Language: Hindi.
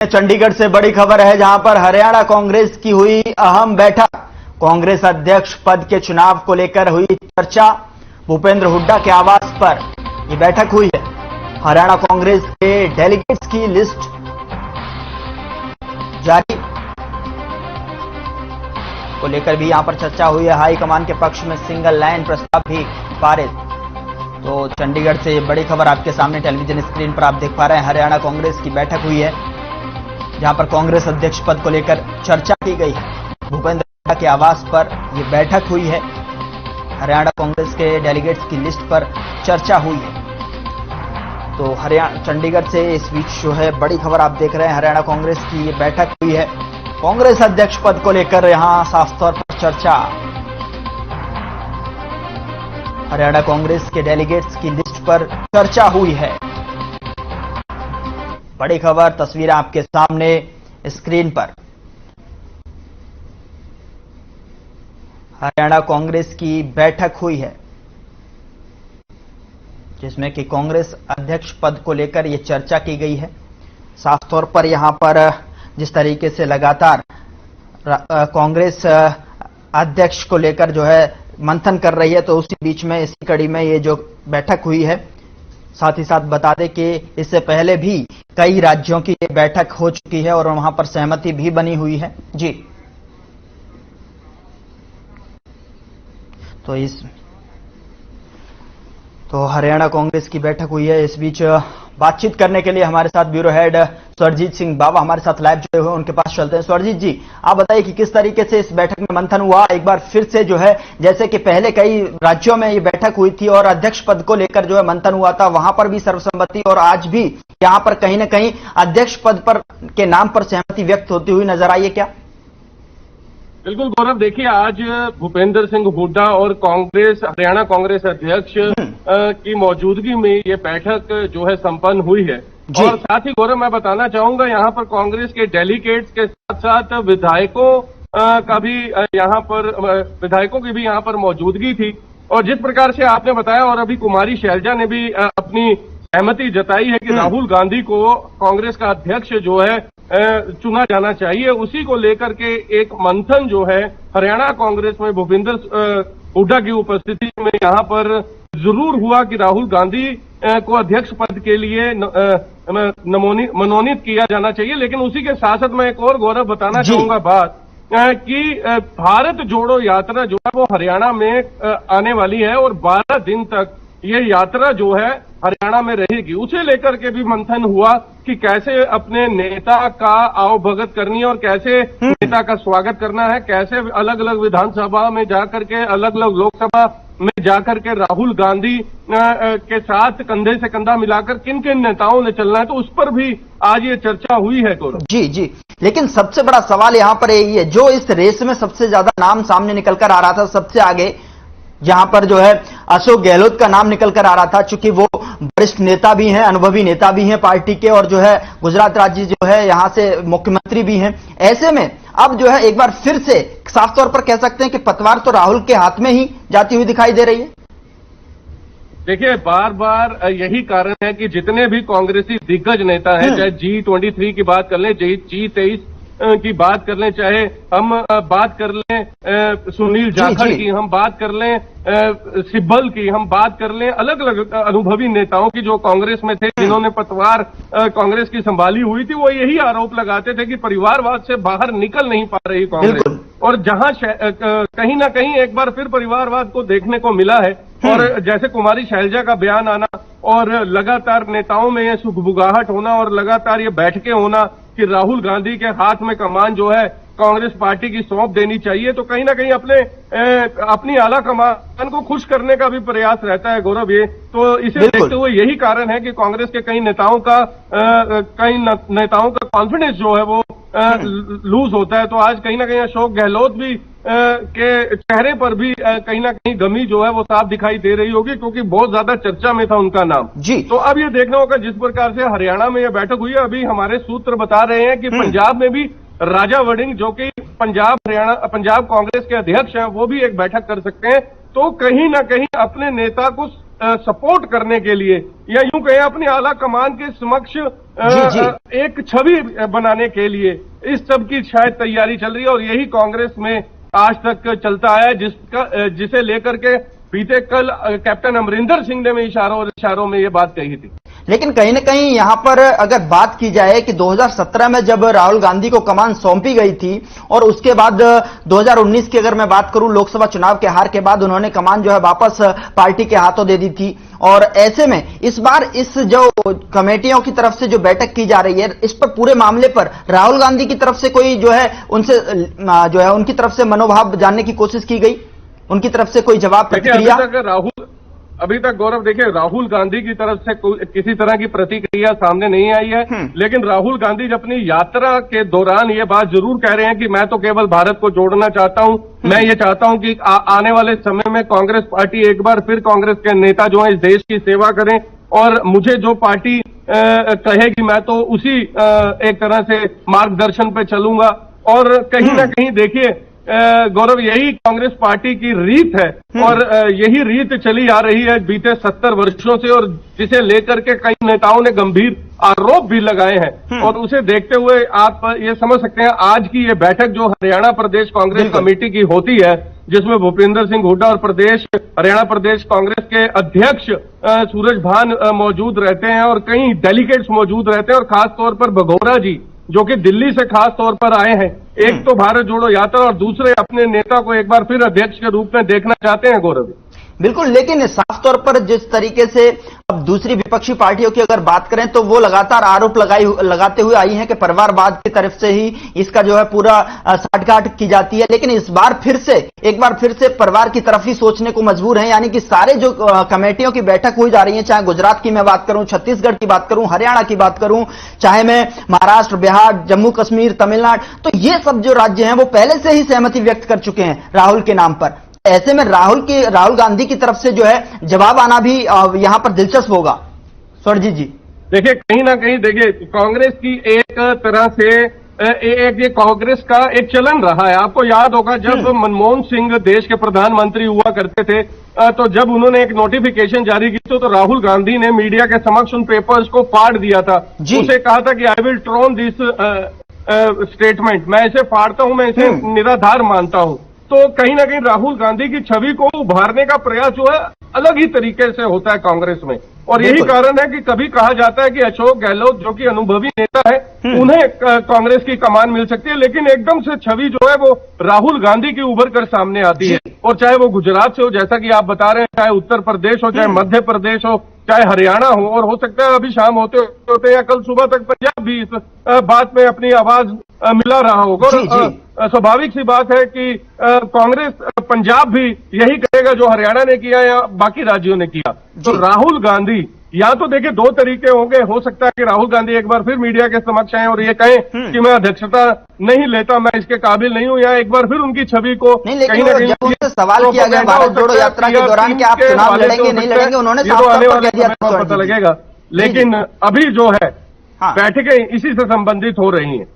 चंडीगढ़ से बड़ी खबर है, जहां पर हरियाणा कांग्रेस की हुई अहम बैठक। कांग्रेस अध्यक्ष पद के चुनाव को लेकर हुई चर्चा। भूपेंद्र हुड्डा के आवास पर यह बैठक हुई है। हरियाणा कांग्रेस के डेलीगेट्स की लिस्ट जारी को लेकर भी यहां पर चर्चा हुई है। हाईकमान के पक्ष में सिंगल लाइन प्रस्ताव भी पारित। तो चंडीगढ़ से ये बड़ी खबर आपके सामने टेलीविजन स्क्रीन पर आप देख पा रहे हैं। हरियाणा कांग्रेस की बैठक हुई है, जहां पर कांग्रेस अध्यक्ष पद को लेकर चर्चा की गई है। भूपेंद्र हुड्डा के आवास पर यह बैठक हुई है। हरियाणा कांग्रेस के डेलीगेट्स की लिस्ट पर चर्चा हुई है। तो हरियाणा चंडीगढ़ से इस बीच जो है बड़ी खबर आप देख रहे हैं। हरियाणा कांग्रेस की ये बैठक हुई है। कांग्रेस अध्यक्ष पद को लेकर यहां साफ तौर पर चर्चा। हरियाणा कांग्रेस के डेलीगेट्स की लिस्ट पर चर्चा हुई है। बड़ी खबर, तस्वीरें आपके सामने स्क्रीन पर। हरियाणा कांग्रेस की बैठक हुई है, जिसमें कि कांग्रेस अध्यक्ष पद को लेकर यह चर्चा की गई है। साफ तौर पर यहां पर जिस तरीके से लगातार कांग्रेस अध्यक्ष को लेकर जो है मंथन कर रही है, तो उसी बीच में इसी कड़ी में ये जो बैठक हुई है। साथ ही साथ बता दें कि इससे पहले भी कई राज्यों की ये बैठक हो चुकी है और वहां पर सहमति भी बनी हुई है। जी, तो हरियाणा कांग्रेस की बैठक हुई है। इस बीच बातचीत करने के लिए हमारे साथ ब्यूरो हेड स्वरजीत सिंह बावा हमारे साथ लाइव जुड़े हुए, उनके पास चलते हैं। स्वरजीत जी, आप बताइए कि किस तरीके से इस बैठक में मंथन हुआ। एक बार फिर से जो है, जैसे कि पहले कई राज्यों में ये बैठक हुई थी और अध्यक्ष पद को लेकर जो है मंथन हुआ था, वहां पर भी सर्वसम्मति, और आज भी यहां पर कहीं ना कहीं अध्यक्ष पद पर के नाम पर सहमति व्यक्त होती हुई नजर आई है क्या? बिल्कुल गौरव, देखिए आज भूपेंद्र सिंह हुड्डा और कांग्रेस हरियाणा कांग्रेस अध्यक्ष की मौजूदगी में ये बैठक जो है संपन्न हुई है। और साथ ही गौरव मैं बताना चाहूंगा, यहाँ पर कांग्रेस के डेलीगेट्स के साथ साथ विधायकों का भी यहाँ पर विधायकों की भी यहाँ पर मौजूदगी थी। और जिस प्रकार से आपने बताया, और अभी कुमारी शैलजा ने भी अपनी सहमति जताई है कि राहुल गांधी को कांग्रेस का अध्यक्ष जो है चुना जाना चाहिए, उसी को लेकर के एक मंथन जो है हरियाणा कांग्रेस में भूपेंद्र हुड्डा की उपस्थिति में यहाँ पर जरूर हुआ कि राहुल गांधी को अध्यक्ष पद के लिए मनोनीत किया जाना चाहिए। लेकिन उसी के साथ साथ मैं एक और गौरव बताना चाहूंगा बात कि भारत जोड़ो यात्रा जो है वो हरियाणा में आने वाली है और 12 दिन तक ये यात्रा जो है हरियाणा में रहेगी। उसे लेकर के भी मंथन हुआ कि कैसे अपने नेता का आवभगत करनी है और कैसे नेता का स्वागत करना है, कैसे अलग अलग विधानसभा में जाकर के, अलग अलग लोकसभा में जाकर के राहुल गांधी के साथ कंधे से कंधा मिलाकर किन किन नेताओं ने चलना है, तो उस पर भी आज ये चर्चा हुई है गौरव। जी जी, लेकिन सबसे बड़ा सवाल यहाँ पर यही है, जो इस रेस में सबसे ज्यादा नाम सामने निकल कर आ रहा था, सबसे आगे जहां पर जो है अशोक गहलोत का नाम निकल कर आ रहा था, चूंकि वो वरिष्ठ नेता भी हैं, अनुभवी नेता भी हैं पार्टी के, और जो है गुजरात राज्य जो है यहां से मुख्यमंत्री भी हैं। ऐसे में अब जो है एक बार फिर से साफ तौर पर कह सकते हैं कि पतवार तो राहुल के हाथ में ही जाती हुई दिखाई दे रही है। देखिए, बार बार यही कारण है कि जितने भी कांग्रेसी दिग्गज नेता हैं, चाहे G23 की बात कर लें, G23 की बात कर लें, चाहे हम बात कर लें सुनील जाखड़ की, हम बात कर लें सिब्बल की, हम बात कर लें अलग अलग अनुभवी नेताओं की जो कांग्रेस में थे, जिन्होंने पतवार कांग्रेस की संभाली हुई थी, वो यही आरोप लगाते थे कि परिवारवाद से बाहर निकल नहीं पा रही कांग्रेस। और जहां कहीं ना कहीं एक बार फिर परिवारवाद को देखने को मिला है, और जैसे कुमारी शैलजा का बयान आना और लगातार नेताओं में ये सुगबुगाहट होना और लगातार ये बैठकें होना कि राहुल गांधी के हाथ में कमान जो है कांग्रेस पार्टी की सौंप देनी चाहिए, तो कहीं ना कहीं अपनी आला कमान को खुश करने का भी प्रयास रहता है गौरव। ये तो इसे देखते हुए यही कारण है कि कांग्रेस के कई नेताओं का कॉन्फिडेंस जो है वो लूज होता है। तो आज कहीं ना कहीं अशोक गहलोत भी के चेहरे पर भी कहीं ना कहीं गमी जो है वो साफ दिखाई दे रही होगी, क्योंकि बहुत ज्यादा चर्चा में था उनका नाम। जी, तो अब ये देखना होगा जिस प्रकार से हरियाणा में यह बैठक हुई है। अभी हमारे सूत्र बता रहे हैं कि पंजाब में भी राजा वड़िंग, जो कि पंजाब कांग्रेस के अध्यक्ष हैं, वो भी एक बैठक कर सकते हैं। तो कहीं ना कहीं अपने नेता को सपोर्ट करने के लिए या यूं कहें अपनी आला कमान के समक्ष एक छवि बनाने के लिए इस सब की शायद तैयारी चल रही है। और यही कांग्रेस में आज तक चलता आया, जिसे लेकर के बीते कल कैप्टन अमरिंदर सिंह ने इशारों में ये बात कही थी। लेकिन कहीं न कहीं यहां पर अगर बात की जाए कि 2017 में जब राहुल गांधी को कमान सौंपी गई थी और उसके बाद 2019 की अगर मैं बात करूं लोकसभा चुनाव के हार के बाद उन्होंने कमान जो है वापस पार्टी के हाथों दे दी थी। और ऐसे में इस बार इस जो कमेटियों की तरफ से जो बैठक की जा रही है, इस पर पूरे मामले पर राहुल गांधी की तरफ से कोई जो है उनसे जो है उनकी तरफ से मनोभाव जानने की कोशिश की गई, उनकी तरफ से कोई जवाब प्रतिक्रिया? अभी तक गौरव देखिए, राहुल गांधी की तरफ से किसी तरह की प्रतिक्रिया सामने नहीं आई है। लेकिन राहुल गांधी अपनी यात्रा के दौरान ये बात जरूर कह रहे हैं कि मैं तो केवल भारत को जोड़ना चाहता हूं। मैं ये चाहता हूं कि आने वाले समय में कांग्रेस पार्टी एक बार फिर कांग्रेस के नेता जो है इस देश की सेवा करें और मुझे जो पार्टी कहेगी मैं तो उसी एक तरह से मार्गदर्शन पे चलूंगा। और कहीं ना कहीं देखिए गौरव, यही कांग्रेस पार्टी की रीत है और यही रीत चली आ रही है बीते 70 वर्षों से, और जिसे लेकर के कई नेताओं ने गंभीर आरोप भी लगाए हैं। और उसे देखते हुए आप ये समझ सकते हैं आज की ये बैठक जो हरियाणा प्रदेश कांग्रेस कमेटी की होती है, जिसमें भूपेंद्र सिंह हुड्डा और हरियाणा प्रदेश कांग्रेस के अध्यक्ष सूरज भान मौजूद रहते हैं और कई डेलीगेट्स मौजूद रहते हैं, और खासतौर पर भगोरा जी जो कि दिल्ली से खास तौर पर आए हैं। एक तो भारत जोड़ो यात्रा और दूसरे अपने नेता को एक बार फिर अध्यक्ष के रूप में देखना चाहते हैं गौरव। बिल्कुल, लेकिन साफ तौर पर जिस तरीके से अब दूसरी विपक्षी पार्टियों की अगर बात करें तो वो लगातार आरोप लगाते हुए आई हैं कि परिवारवाद की तरफ से ही इसका जो है पूरा साठगांठ की जाती है। लेकिन इस बार एक बार फिर से परिवार की तरफ ही सोचने को मजबूर हैं, यानी कि सारे जो कमेटियों की बैठक हुई जा रही है, चाहे गुजरात की मैं बात करूं, छत्तीसगढ़ की बात करूं, हरियाणा की बात करूं, चाहे मैं महाराष्ट्र, बिहार, जम्मू कश्मीर, तमिलनाडु, तो ये सब जो राज्य हैं वो पहले से ही सहमति व्यक्त कर चुके हैं राहुल के नाम पर। ऐसे में राहुल गांधी की तरफ से जो है जवाब आना भी यहां पर दिलचस्प होगा। स्वर्जित जी देखिए, कहीं ना कहीं देखिए कांग्रेस की एक तरह से ये कांग्रेस का एक चलन रहा है। आपको याद होगा जब मनमोहन सिंह देश के प्रधानमंत्री हुआ करते थे तो जब उन्होंने एक नोटिफिकेशन जारी की तो राहुल गांधी ने मीडिया के समक्ष उन पेपर्स को फाड़ दिया था। उसे कहा था कि I will torn this statement, मैं इसे फाड़ता हूं, मैं इसे निराधार मानता हूं। तो कहीं ना कहीं राहुल गांधी की छवि को उभारने का प्रयास जो है अलग ही तरीके से होता है कांग्रेस में। और यही कारण है कि कभी कहा जाता है कि अशोक गहलोत जो कि अनुभवी नेता है उन्हें कांग्रेस की कमान मिल सकती है, लेकिन एकदम से छवि जो है वो राहुल गांधी की उभर कर सामने आती है। और चाहे वो गुजरात से हो जैसा कि आप बता रहे हैं, चाहे उत्तर प्रदेश हो, चाहे मध्य प्रदेश हो, चाहे हरियाणा हो, और हो सकता है अभी शाम होते होते या कल सुबह तक पंजाब भी इस बात में अपनी आवाज मिला रहा होगा। और स्वाभाविक सी बात है कि कांग्रेस पंजाब भी यही करेगा जो हरियाणा ने किया या बाकी राज्यों ने किया। तो राहुल गांधी या तो देखिए दो तरीके होंगे, हो सकता है कि राहुल गांधी एक बार फिर मीडिया के समक्ष आए और ये कहें कि मैं अध्यक्षता नहीं लेता, मैं इसके काबिल नहीं हूं, या एक बार फिर उनकी छवि को कहीं ना कहीं सवाल किया गया भारत जोड़ो यात्रा के दौरान कि आप चुनाव लड़ेंगे नहीं लड़ेंगे, उन्होंने साफ तौर पर कह दिया पता लगेगा। लेकिन अभी जो है बैठकें इसी से संबंधित हो रही हैं।